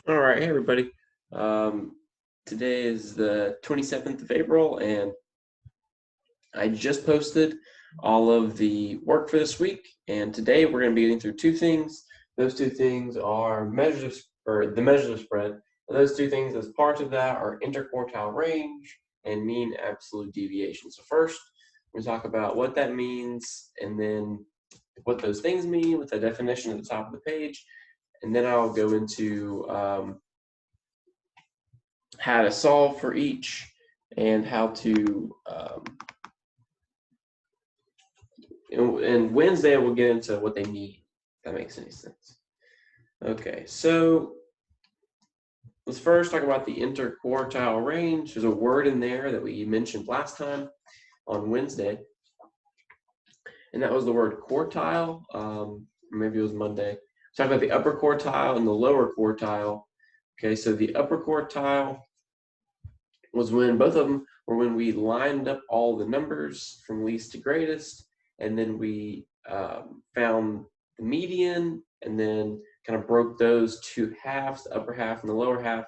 All right, hey everybody. Um, Today is the 27th of April, and I just posted all of the work for this week. And today we're going to be getting through two things. Those two things are the measures of spread. And those two things, as parts of that, are interquartile range and mean absolute deviation. So first, we talk about what that means, and then what those things mean with the definition at the top of the page, and then I'll go into how to solve for each and how to and Wednesday we'll get into what they mean, if that makes any sense. Okay, so let's first talk about the interquartile range. There's a word in there that we mentioned last time on Wednesday, and that was the word quartile. Maybe it was Monday. Talk about the upper quartile and the lower quartile. Okay, so the upper quartile was when both of them were when we lined up all the numbers from least to greatest, and then we found the median, and then kind of broke those two halves, the upper half and the lower half,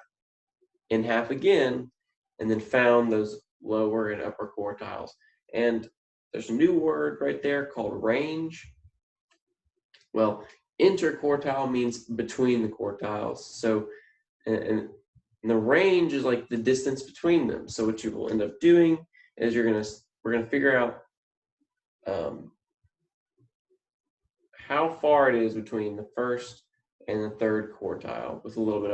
in half again, and then found those lower and upper quartiles. And there's a new word right there called range. Well, interquartile means between the quartiles. So, and the range is like the distance between them. So what you will end up doing is we're gonna figure out how far it is between the first and the third quartile with a little bit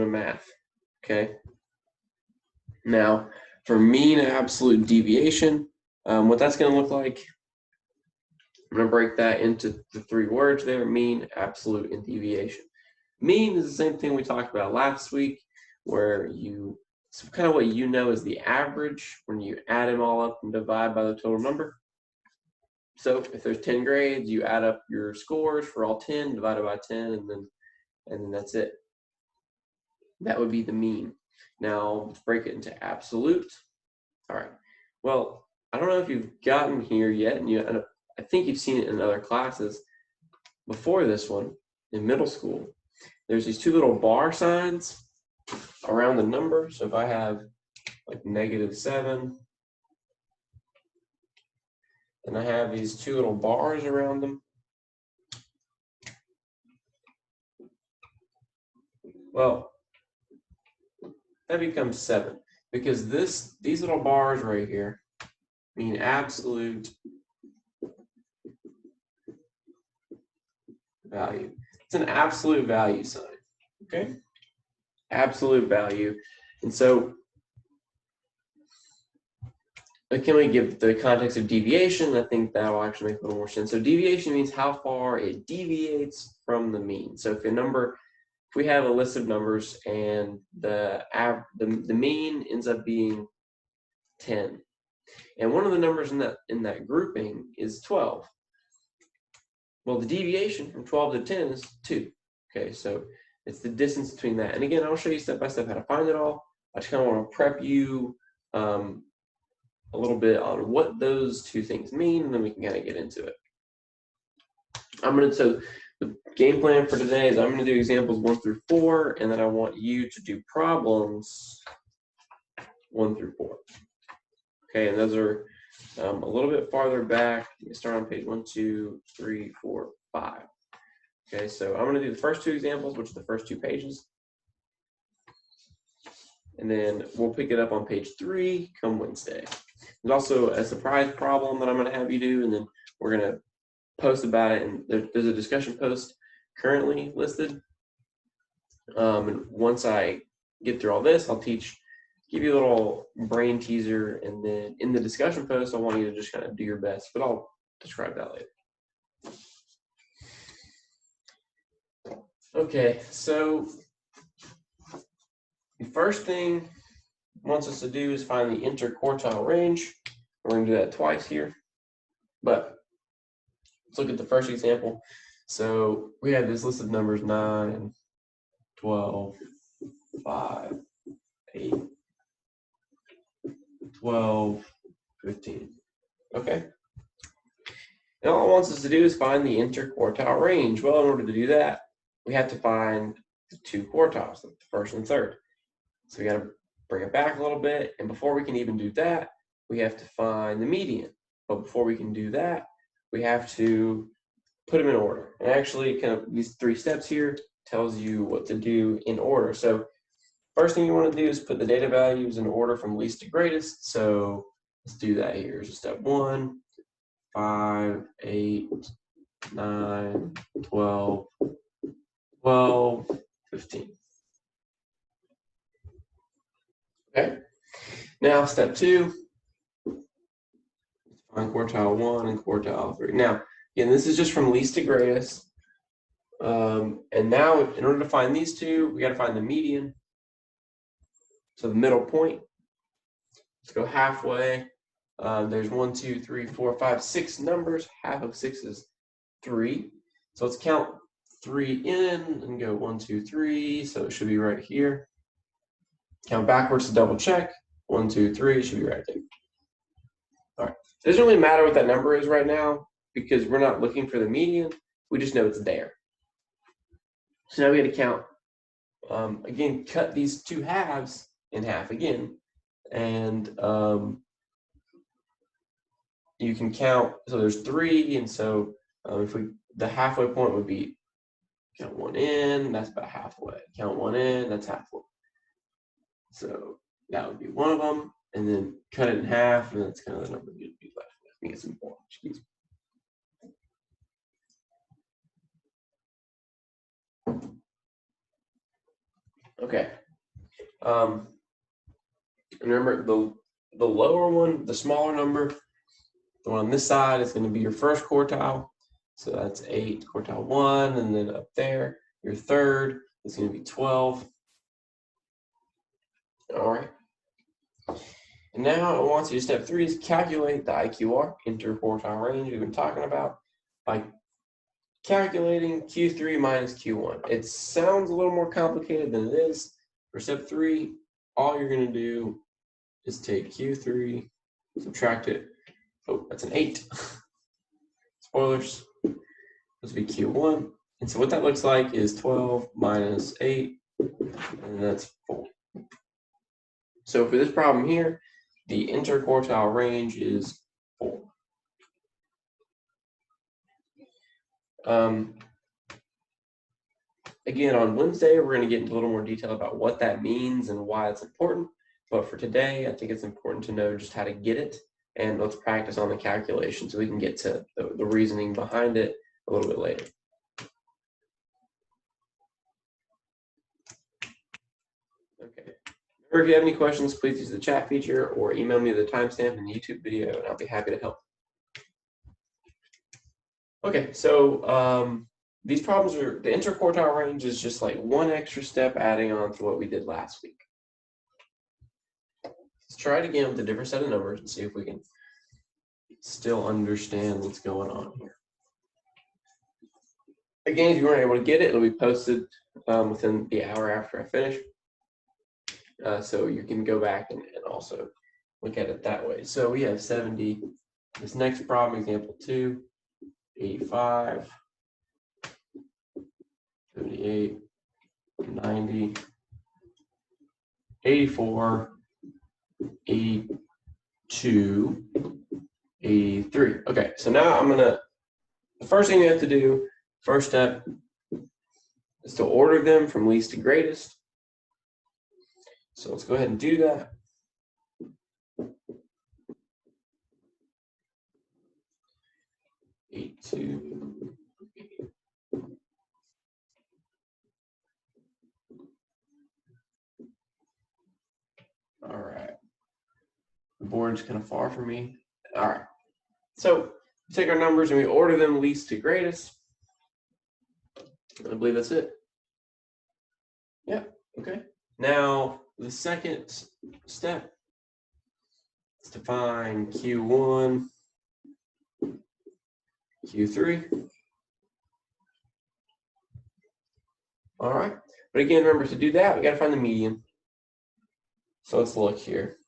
of math. Okay. Now, for mean and absolute deviation, what that's going to look like, I'm going to break that into the three words there: mean, absolute, and deviation. Mean is the same thing we talked about last week, where it's kind of what you know is the average when you add them all up and divide by the total number. So if there's 10 grades, you add up your scores for all 10, divided by 10, and then that's it. That would be the mean. Now let's break it into absolute. All right. Well, I don't know if you've gotten here yet, and I think you've seen it in other classes before this one in middle school. There's these two little bar signs around the number. So if I have like -7, and I have these two little bars around them, well, that becomes 7, because these little bars right here mean absolute value. It's an absolute value sign, okay? Absolute value. And so can we give the context of deviation? I think that will actually make a little more sense. So deviation means how far it deviates from the mean. So if we have a list of numbers and the mean ends up being 10, and one of the numbers in that grouping is 12. Well, the deviation from 12 to 10 is 2. Okay, so it's the distance between that. And again, I'll show you step by step how to find it all. I just kind of want to prep you a little bit on what those two things mean, and then we can kind of get into it. So the game plan for today is I'm going to do examples 1 through 4, and then I want you to do problems 1 through 4. Okay, and those are a little bit farther back. You start on page 1, 2, 3, 4, 5. Okay, so I'm going to do the first two examples, which are the first 2 pages. And then we'll pick it up on page 3 come Wednesday. There's also a surprise problem that I'm going to have you do, and then we're going to post about it. And there's a discussion post currently listed. And once I get through all this, I'll give you a little brain teaser, and then in the discussion post, I want you to just kind of do your best, but I'll describe that later. Okay, so the first thing it wants us to do is find the interquartile range. We're going to do that twice here, but let's look at the first example. So we have this list of numbers: 9, 12, 5, 8, 12, 15. Okay. And all it wants us to do is find the interquartile range. Well, in order to do that, we have to find the two quartiles, the first and third. So we got to bring it back a little bit. And before we can even do that, we have to find the median. But before we can do that, we have to put them in order. And actually, kind of these 3 steps here tells you what to do in order. So first thing you want to do is put the data values in order from least to greatest. So let's do that here. So step 1, 5, 8, 9, 12, 12, 15. Okay. Now step 2, find quartile 1 and quartile 3. Now, again, this is just from least to greatest. And now, in order to find these two, we got to find the median. So the middle point. Let's go halfway. There's 1, 2, 3, 4, 5, 6 numbers. Half of 6 is 3. So let's count 3 in and go 1, 2, 3. So it should be right here. Count backwards to double check. 1, 2, 3 should be right there. All right. It doesn't really matter what that number is right now because we're not looking for the median. We just know it's there. So now we got to count. Again, cut these 2 halves in half again, and you can count. So there's 3, and so if the halfway point would be count 1 in. That's about halfway. Count 1 in. That's halfway. So that would be one of them, and then cut it in half, and that's kind of the number you'd be left with. I think it's important. Excuse me. Okay. Remember the lower one, the smaller number, the one on this side is going to be your first quartile. So that's 8, quartile 1, and then up there, your third is going to be 12. All right. And now I want you to step 3 is calculate the IQR, interquartile range we've been talking about, by calculating Q3 minus Q1. It sounds a little more complicated than it is. For step 3, all you're going to do is take Q3, subtract it. Oh, that's an 8. Spoilers. This would be Q1. And so what that looks like is 12 minus 8, and that's 4. So for this problem here, the interquartile range is 4. Again, on Wednesday, we're going to get into a little more detail about what that means and why it's important. But for today, I think it's important to know just how to get it. And let's practice on the calculation so we can get to the reasoning behind it a little bit later. Okay. Remember, if you have any questions, please use the chat feature or email me the timestamp in the YouTube video, and I'll be happy to help. Okay, so these problems are, the interquartile range is just like one extra step adding on to what we did last week. Let's try it again with a different set of numbers and see if we can still understand what's going on here. Again, if you weren't able to get it, it'll be posted within the hour after I finish. So you can go back and also look at it that way. So we have 70. This next problem, example 2, 85, 78, 90, 84, 82, 83. Okay, so now the first thing you have to do, first step, is to order them from least to greatest. So let's go ahead and do that. All right. The board's kind of far from me. All right. So we take our numbers and we order them least to greatest. I believe that's it. Yeah. Okay. Now the second step is to find Q1, Q3. All right. But again, remember, to do that, we got to find the median. So let's look here.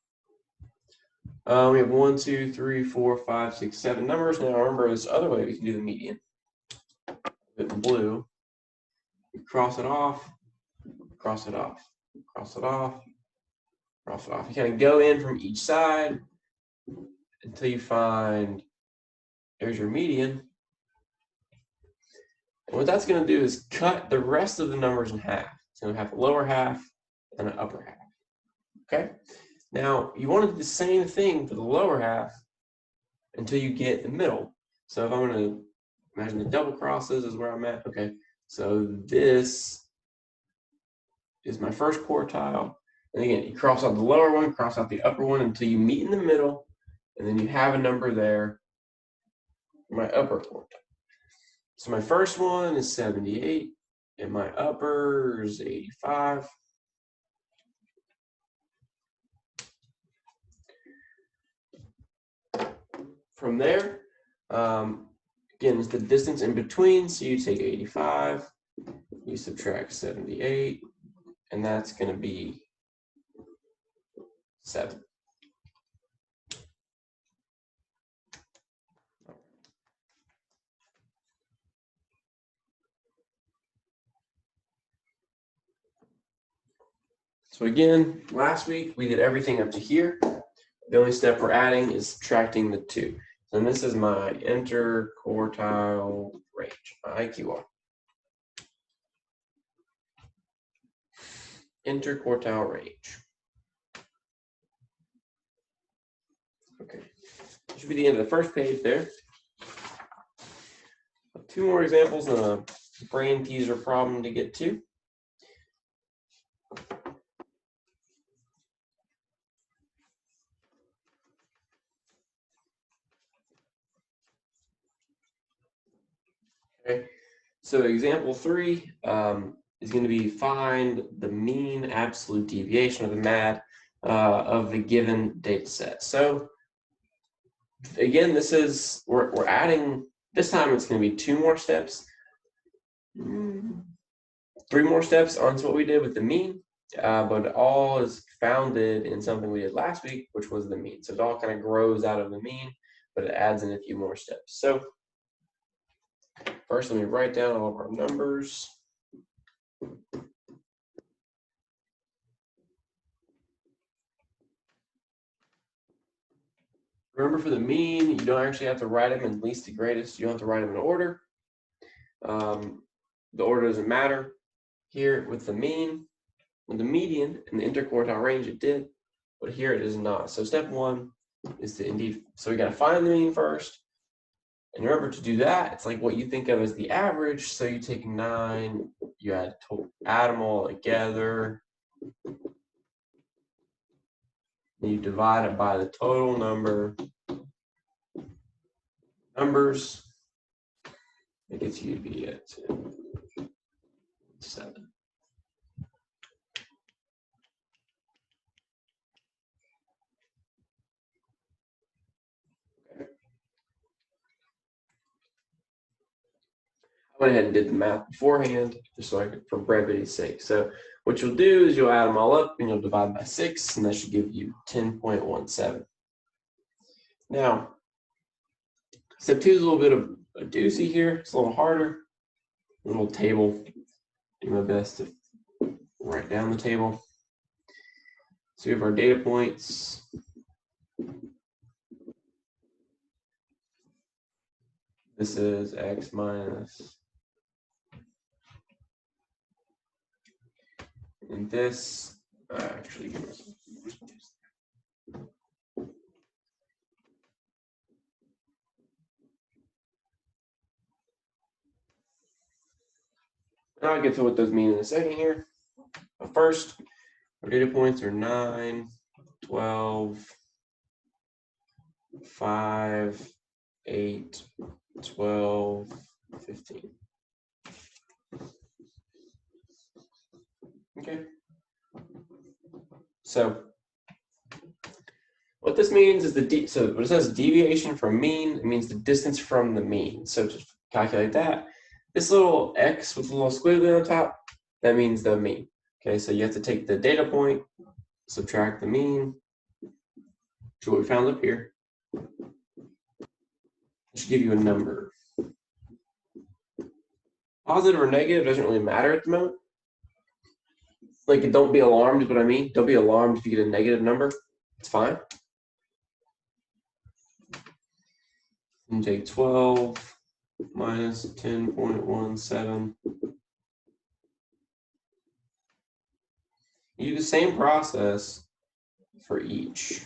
We have 1, 2, 3, 4, 5, 6, 7 numbers. Now remember, this other way we can do the median. In blue, we cross it off. cross it off, cross it off, cross it off. You kind of go in from each side until you find, there's your median. And what that's going to do is cut the rest of the numbers in half. It's going to have a lower half and an upper half. Okay? Now, you want to do the same thing for the lower half until you get the middle. So if I'm going to imagine the double crosses is where I'm at. Okay, so this is my first quartile. And again, you cross out the lower one, cross out the upper one until you meet in the middle, and then you have a number there for my upper quartile. So my first one is 78, and my upper is 85. From there, again, it's the distance in between, so you take 85, you subtract 78, and that's going to be 7. So again, last week we did everything up to here. The only step we're adding is subtracting the 2. And this is my interquartile range, my IQR. Interquartile range. Okay, that should be the end of the first page there. 2 more examples and a brain teaser problem to get to. Okay, so example 3 is going to be find the mean absolute deviation of the MAD of the given data set. So again, this is, we're adding, this time it's going to be 2 more steps, 3 more steps onto what we did with the mean, but it all is founded in something we did last week, which was the mean. So it all kind of grows out of the mean, but it adds in a few more steps. So first, let me write down all of our numbers. Remember, for the mean, you don't actually have to write them in least to greatest. You don't have to write them in order. The order doesn't matter. Here with the mean, with the median and the interquartile range, it did, but here it is not. So step 1 is to indeed, so we got to find the mean first. And remember, to do that, it's like what you think of as the average. So you take 9, you add them all together, and you divide it by the total numbers. It gets you to be at 7. I went ahead and did the math beforehand, just so I could, for brevity's sake. So what you'll do is you'll add them all up and you'll divide by 6, and that should give you 10.17. Now, step 2 is a little bit of a doozy here. It's a little harder. A little table. Do my best to write down the table. So we have our data points. This is x minus, and this, actually, I'll get to what those mean in a second here. But first, our data points are 9, 12, 5, 8, 12, 15. Okay. So what this means is so when it says deviation from mean, it means the distance from the mean. So to calculate that, this little x with a little squiggly on top, that means the mean. Okay, so you have to take the data point, subtract the mean, which is what we found up here. It should give you a number. Positive or negative doesn't really matter at the moment. Like, don't be alarmed is what I mean. Don't be alarmed if you get a negative number. It's fine. And take 12 minus 10.17. You do the same process for each.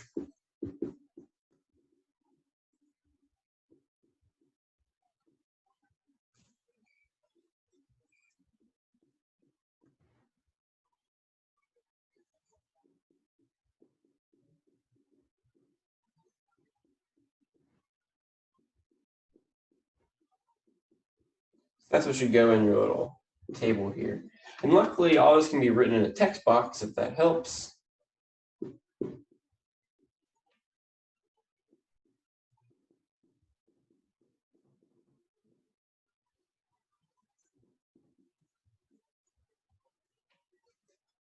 That's what should go in your little table here. And luckily, all this can be written in a text box if that helps.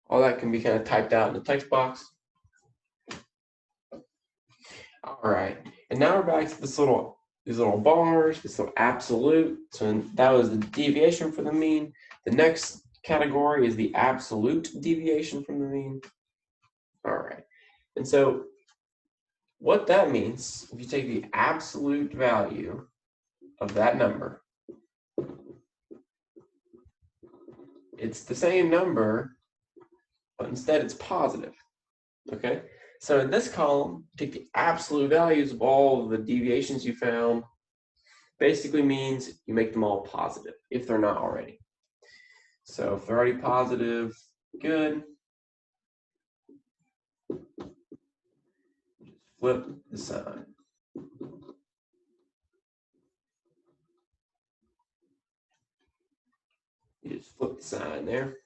All that can be kind of typed out in the text box. All right, and now we're back to these little bars, this little absolute. So that was the deviation from the mean. The next category is the absolute deviation from the mean. All right, and so what that means, if you take the absolute value of that number, it's the same number, but instead it's positive. Okay, so in this column, take the absolute values of all of the deviations you found. Basically means you make them all positive if they're not already. So if they're already positive, good. Just flip the sign. You just flip the sign there.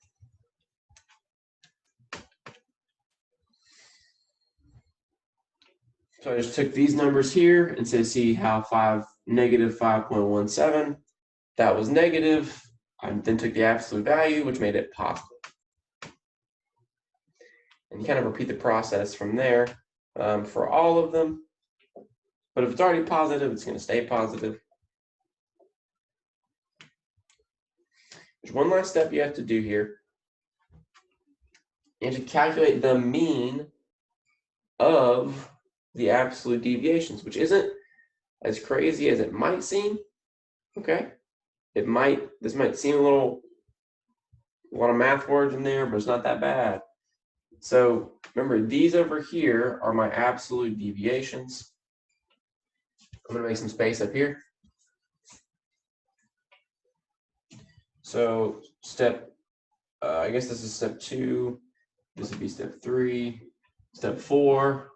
So I just took these numbers here and said, see how negative 5.17, that was negative. I then took the absolute value, which made it positive. And you kind of repeat the process from there for all of them. But if it's already positive, it's going to stay positive. There's one last step you have to do here. You have to calculate the mean of the absolute deviations, which isn't as crazy as it might seem. Okay, this might seem a lot of math words in there, but it's not that bad. So remember, these over here are my absolute deviations. I'm gonna make some space up here. So I guess this is step 2. This would be step 3. Step 4.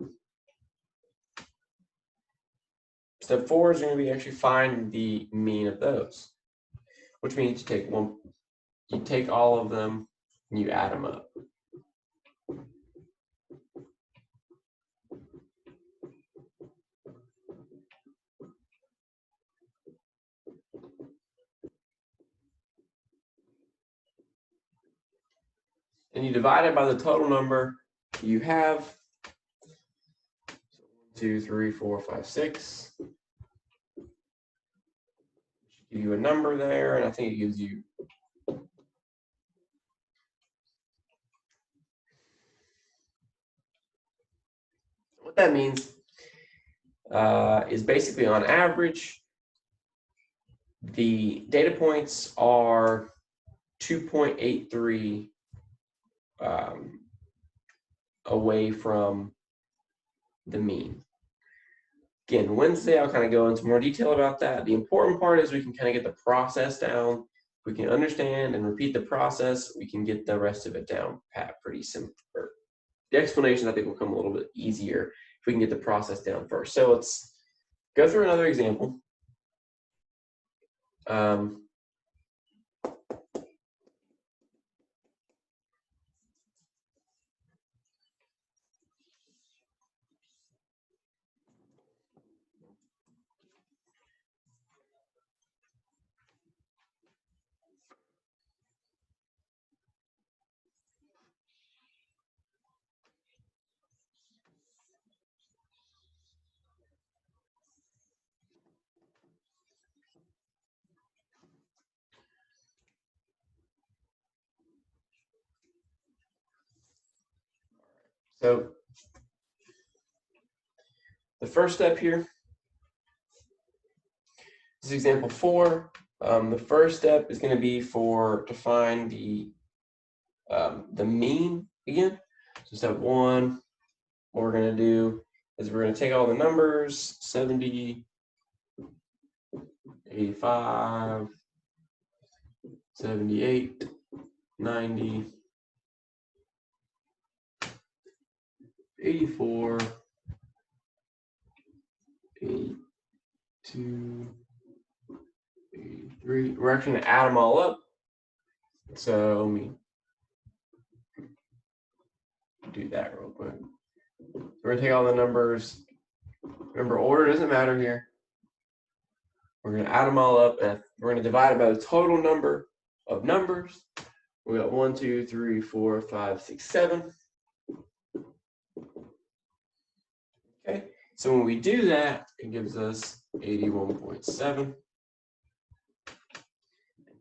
Step 4 is going to be actually find the mean of those, which means you take all of them and you add them up. And you divide it by the total number you have. So 1, 2, 3, 4, 5, 6. Give you a number there, and I think it gives you what that means is basically on average, the data points are 2.83 away from the mean. Again, Wednesday, I'll kind of go into more detail about that. The important part is we can kind of get the process down. If we can understand and repeat the process, we can get the rest of it down pat pretty simple. The explanation, I think, will come a little bit easier if we can get the process down first. So let's go through another example. So the first step here, this is example 4. The first step is going to be to find the mean again. So step 1, what we're going to do is we're going to take all the numbers, 70, 85, 78, 90, 84, 82, 83. We're actually going to add them all up. So let me do that real quick. We're going to take all the numbers. Remember, order doesn't matter here. We're going to add them all up, and we're going to divide it by the total number of numbers. We got 1, 2, 3, 4, 5, 6, 7. Okay, so when we do that, it gives us 81.7.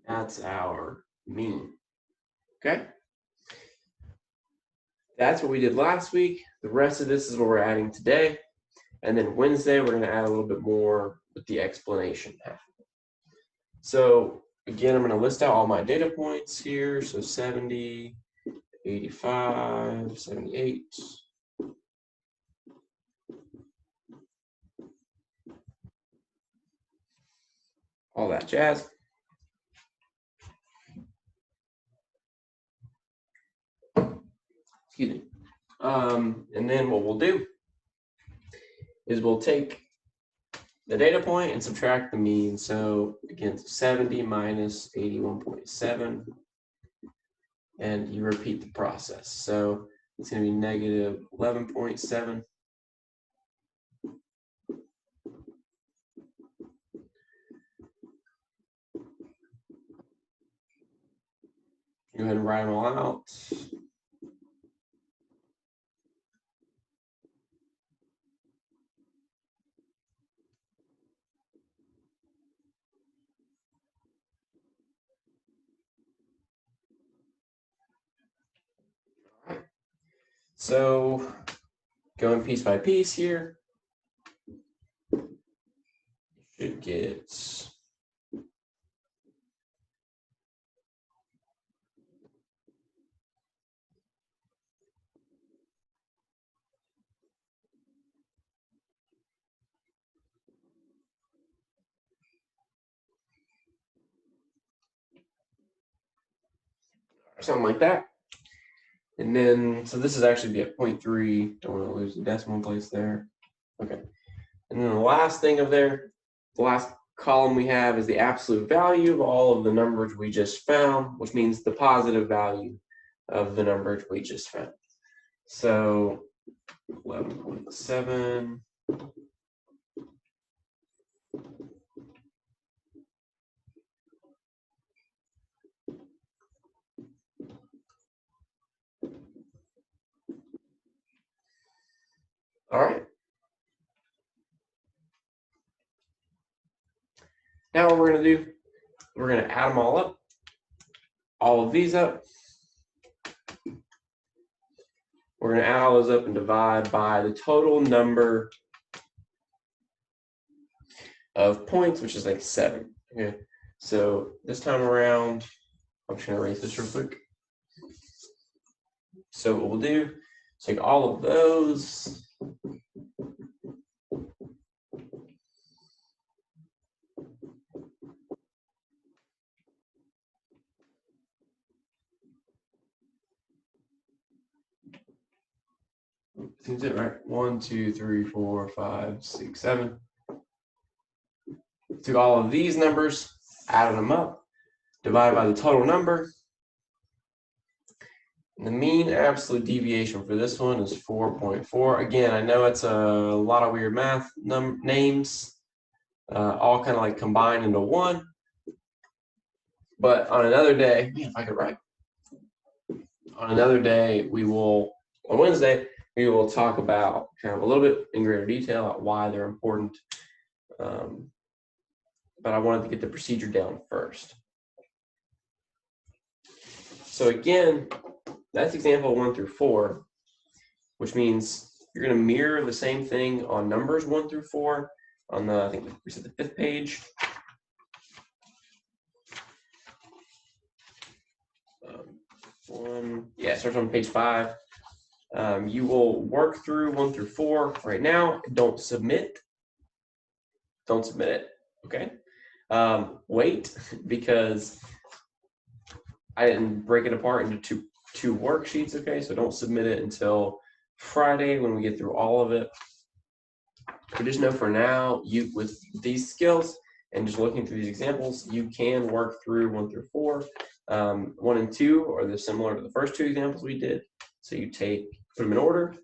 That's our mean. Okay, that's what we did last week. The rest of this is what we're adding today. And then Wednesday, we're going to add a little bit more with the explanation. So again, I'm going to list out all my data points here. So 70, 85, 78. All that jazz. Excuse me. And then what we'll do is we'll take the data point and subtract the mean. So again, 70 minus 81.7, and you repeat the process. So it's going to be negative 11.7. Go ahead and write them all out. So going piece by piece here, you should get something like that. And then, so this is actually be at 0.3. Don't want to lose the decimal place there. Okay. And then the last thing of there, the last column we have is the absolute value of all of the numbers we just found, which means the positive value of the numbers we just found. So 11.7. All right. Now what we're going to do, we're going to add them all up, all of these up. We're going to add all those up and divide by the total number of points, which is like 7. Okay. So this time around, I'm just going to erase this real quick. So what we'll do, take all of those. Seems it right. 1, 2, 3, 4, 5, 6, 7. Took all of these numbers, added them up, divided by the total number. And the mean absolute deviation for this one is 4.4. Again, I know it's a lot of weird math names, all kind of like combined into one. But on another day, man, if I could write. On another day, on Wednesday, we will talk about kind of a little bit in greater detail about why they're important. But I wanted to get the procedure down first. So again, that's example 1 through 4. which means you're going to mirror the same thing on numbers 1 through 4 on the, I think we said the 5th page. Yeah, it starts on page 5. You will work through 1 through 4 right now. Don't submit. Don't submit it. Okay. Wait, because I didn't break it apart into two worksheets. Okay, so don't submit it until Friday when we get through all of it. But just know for now, you with these skills and just looking through these examples, you can work through 1 through 4. 1 and 2 are they're similar to the first 2 examples we did. So you put them in order,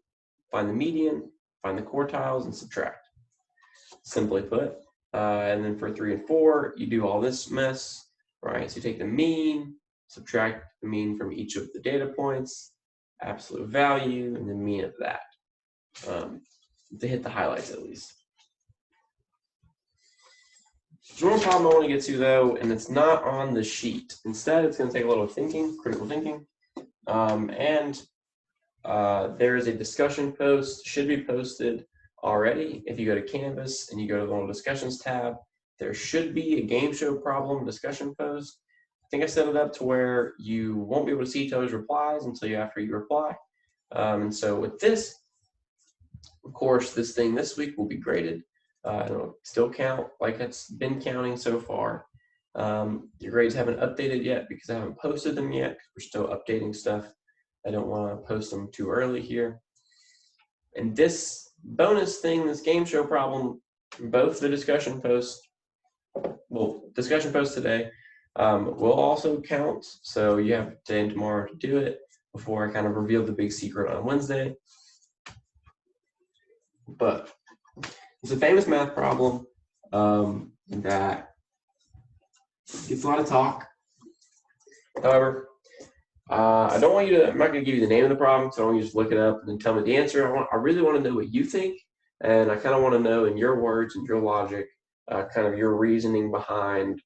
find the median, find the quartiles, and subtract. Simply put. And then for 3 and 4, you do all this mess, right? So you take the mean, subtract the mean from each of the data points, absolute value, and the mean of that. To hit the highlights at least. There's one problem I want to get to though, and it's not on the sheet. Instead, it's going to take a little thinking, critical thinking. There is a discussion post, should be posted already. If you go to Canvas and you go to the little discussions tab, there should be a game show problem discussion post. I think I set it up to where you won't be able to see each other's replies until after you reply. And so with this, of course, this thing this week will be graded. It'll still count like it's been counting so far. Your grades haven't updated yet because I haven't posted them yet. We're still updating stuff. I don't want to post them too early here. And this bonus thing, this game show problem, both the discussion post, discussion post today will also count. So you have today and tomorrow to do it before I kind of reveal the big secret on Wednesday. But it's a famous math problem that gets a lot of talk. However, I don't want you to, I'm not going to give you the name of the problem, so I want you to just look it up and then tell me the answer. I really want to know what you think, and I kind of want to know in your words and your logic, kind of your reasoning behind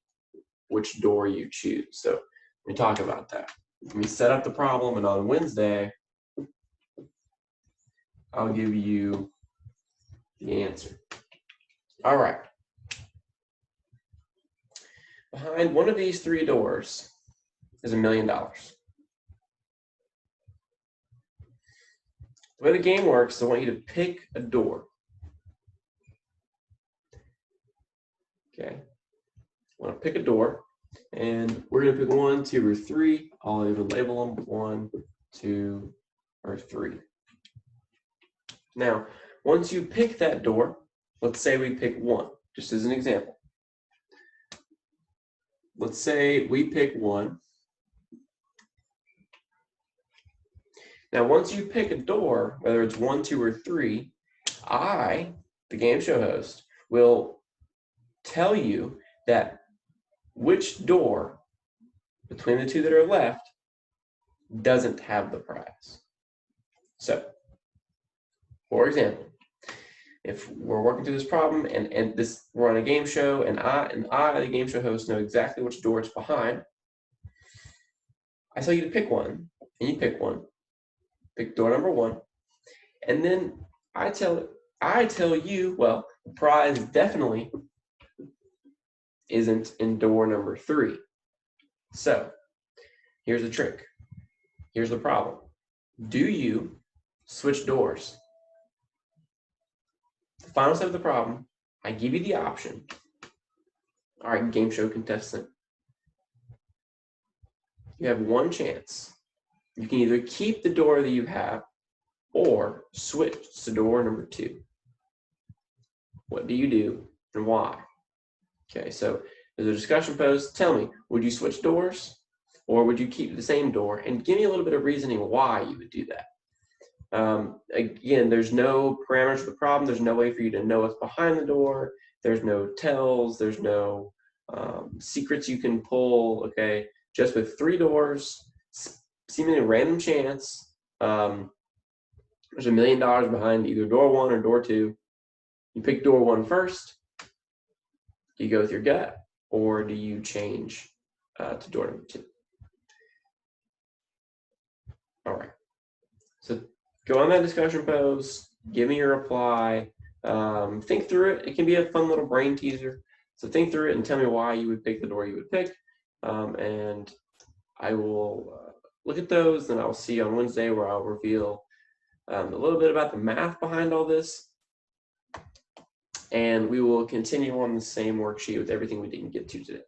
which door you choose. So let me talk about that. Let me set up the problem, and on Wednesday, I'll give you the answer. All right. Behind one of these 3 doors is $1 million. The way the game works is I want you to pick a door. Okay. I want to pick a door, and we're going to pick 1, 2, or 3. I'll even label them 1, 2, or 3. Now, once you pick that door, let's say we pick 1, just as an example. Let's say we pick 1. Now, once you pick a door, whether it's 1, 2, or 3, I, the game show host, will tell you that which door between the 2 that are left doesn't have the prize. So, for example, if we're working through this problem and we're on a game show and I, the game show host, know exactly which door it's behind, I tell you to pick 1, and you pick 1. Pick door number 1, and then I tell you, well, the prize definitely isn't in door number 3. So here's the trick. Here's the problem. Do you switch doors? The final step of the problem, I give you the option. All right, game show contestant. You have 1 chance. You can either keep the door that you have or switch to door number 2. What do you do and why? Okay, so there's a discussion post. Tell me, would you switch doors or would you keep the same door? And give me a little bit of reasoning why you would do that. Again, there's no parameters of the problem. There's no way for you to know what's behind the door. There's no tells. There's no secrets you can pull. Okay, just with 3 doors, seemingly random chance. There's $1 million behind either door 1 or door 2. You pick door 1 first. Do you go with your gut, or do you change to door number 2? All right. So go on that discussion post, give me your reply, think through it. It can be a fun little brain teaser. So think through it and tell me why you would pick the door you would pick. And I will look at those, and I'll see you on Wednesday where I'll reveal a little bit about the math behind all this. And we will continue on the same worksheet with everything we didn't get to today.